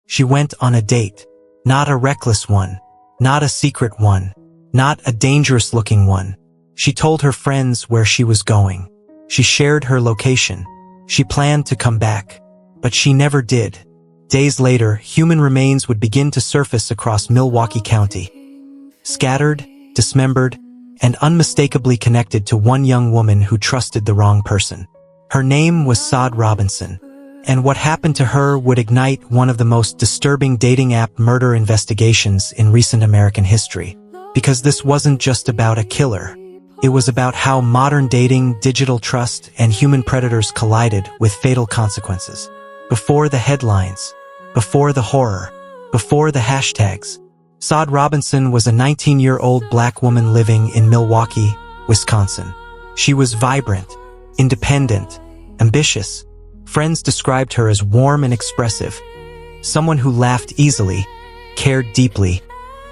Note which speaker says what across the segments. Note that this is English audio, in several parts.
Speaker 1: She went on a date. Not a reckless one. Not a secret one. Not a dangerous-looking one. She told her friends where she was going. She shared her location. She planned to come back. But she never did. Days later, human remains would begin to surface across Milwaukee County. Scattered, dismembered, and unmistakably connected to one young woman who trusted the wrong person. Her name was Sade Robinson, and what happened to her would ignite one of the most disturbing dating app murder investigations in recent American history. Because this wasn't just about a killer. It was about how modern dating, digital trust, and human predators collided with fatal consequences. Before the headlines, before the horror, before the hashtags, Sade Robinson was a 19-year-old black woman living in Milwaukee, Wisconsin. She was vibrant, independent, ambitious. Friends described her as warm and expressive, someone who laughed easily, cared deeply,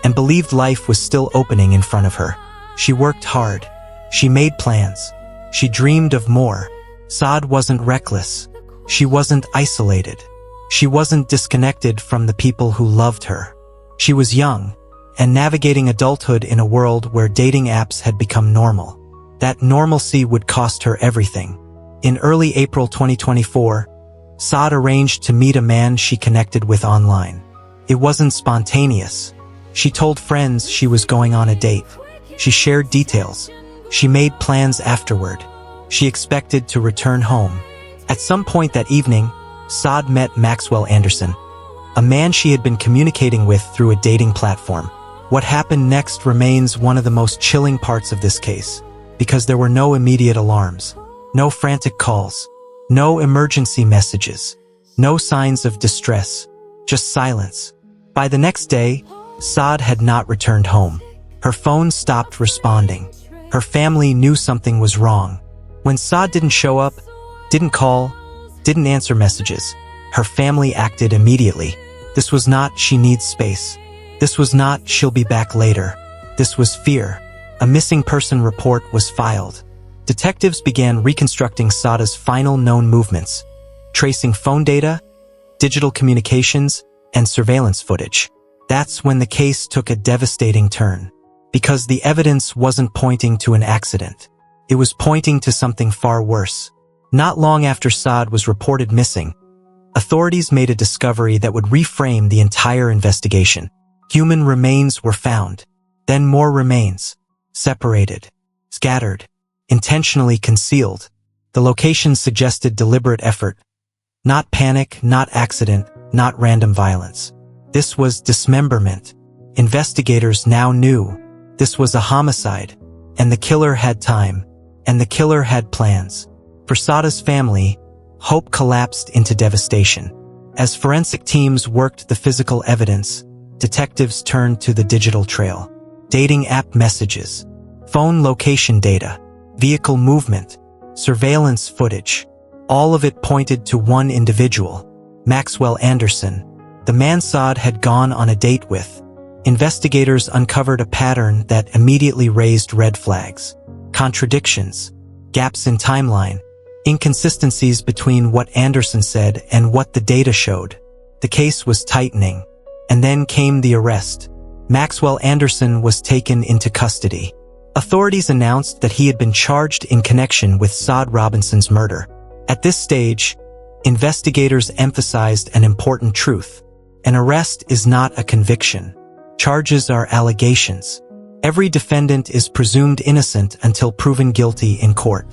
Speaker 1: and believed life was still opening in front of her. She worked hard. She made plans. She dreamed of more. Sade wasn't reckless. She wasn't isolated. She wasn't disconnected from the people who loved her. She was young and navigating adulthood in a world where dating apps had become normal. That normalcy would cost her everything. In early April 2024, Sade arranged to meet a man she connected with online. It wasn't spontaneous. She told friends she was going on a date. She shared details. She made plans afterward. She expected to return home. At some point that evening, Sade met Maxwell Anderson, a man she had been communicating with through a dating platform. What happened next remains one of the most chilling parts of this case, because there were no immediate alarms, no frantic calls, no emergency messages, no signs of distress, just silence. By the next day, Sade had not returned home. Her phone stopped responding. Her family knew something was wrong. When Sade didn't show up, didn't call, didn't answer messages, her family acted immediately. This was not "she needs space." This was not "she'll be back later." This was fear. A missing person report was filed. Detectives began reconstructing Sade's final known movements, tracing phone data, digital communications, and surveillance footage. That's when the case took a devastating turn. Because the evidence wasn't pointing to an accident. It was pointing to something far worse. Not long after Sade was reported missing, authorities made a discovery that would reframe the entire investigation. Human remains were found. Then more remains. Separated. Scattered. Intentionally concealed. The locations suggested deliberate effort. Not panic, not accident, not random violence. This was dismemberment. Investigators now knew this was a homicide, and the killer had time, and the killer had plans. For Sade's family, hope collapsed into devastation. As forensic teams worked the physical evidence, detectives turned to the digital trail. Dating app messages, phone location data, vehicle movement, surveillance footage. All of it pointed to one individual, Maxwell Anderson, the man Sade had gone on a date with. Investigators uncovered a pattern that immediately raised red flags. Contradictions, gaps in timeline, inconsistencies between what Anderson said and what the data showed. The case was tightening. And then came the arrest. Maxwell Anderson was taken into custody. Authorities announced that he had been charged in connection with Sade Robinson's murder. At this stage, investigators emphasized an important truth. An arrest is not a conviction. Charges are allegations. Every defendant is presumed innocent until proven guilty in court.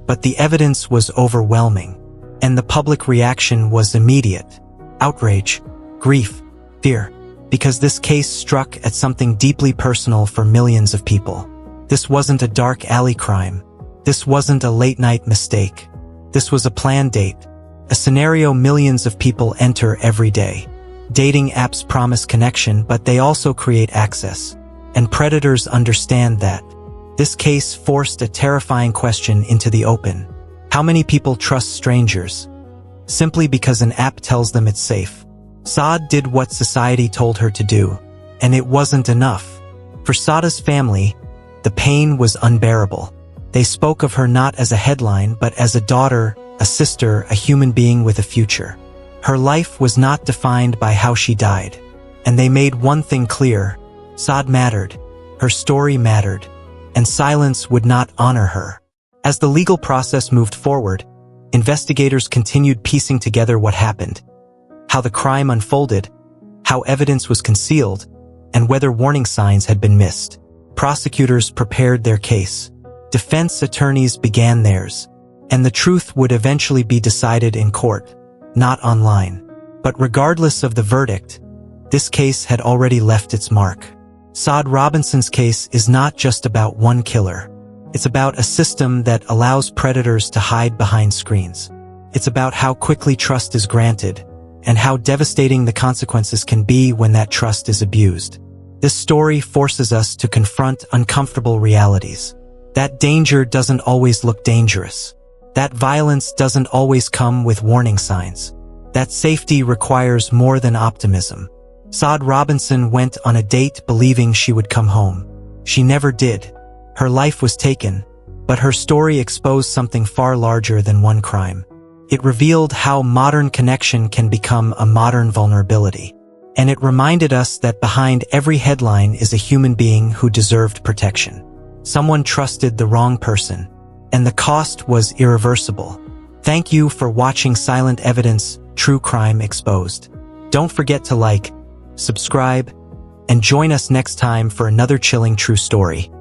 Speaker 1: But the evidence was overwhelming, and the public reaction was immediate. Outrage, grief, fear, because this case struck at something deeply personal for millions of people. This wasn't a dark alley crime. This wasn't a late-night mistake. This was a planned date, a scenario millions of people enter every day. Dating apps promise connection, but they also create access. And predators understand that. This case forced a terrifying question into the open. How many people trust strangers? Simply because an app tells them it's safe. Sade did what society told her to do, and it wasn't enough. For Sade's family, the pain was unbearable. They spoke of her not as a headline, but as a daughter, a sister, a human being with a future. Her life was not defined by how she died. And they made one thing clear: Sade mattered, her story mattered, and silence would not honor her. As the legal process moved forward, investigators continued piecing together what happened, how the crime unfolded, how evidence was concealed, and whether warning signs had been missed. Prosecutors prepared their case. Defense attorneys began theirs. And the truth would eventually be decided in court, not online. But regardless of the verdict, this case had already left its mark. Sade Robinson's case is not just about one killer. It's about a system that allows predators to hide behind screens. It's about how quickly trust is granted, and how devastating the consequences can be when that trust is abused. This story forces us to confront uncomfortable realities. That danger doesn't always look dangerous. That violence doesn't always come with warning signs. That safety requires more than optimism. Sade Robinson went on a date believing she would come home. She never did. Her life was taken, but her story exposed something far larger than one crime. It revealed how modern connection can become a modern vulnerability. And it reminded us that behind every headline is a human being who deserved protection. Someone trusted the wrong person, and the cost was irreversible. Thank you for watching Silent Evidence: True Crime Exposed. Don't forget to like, subscribe, and join us next time for another chilling true story.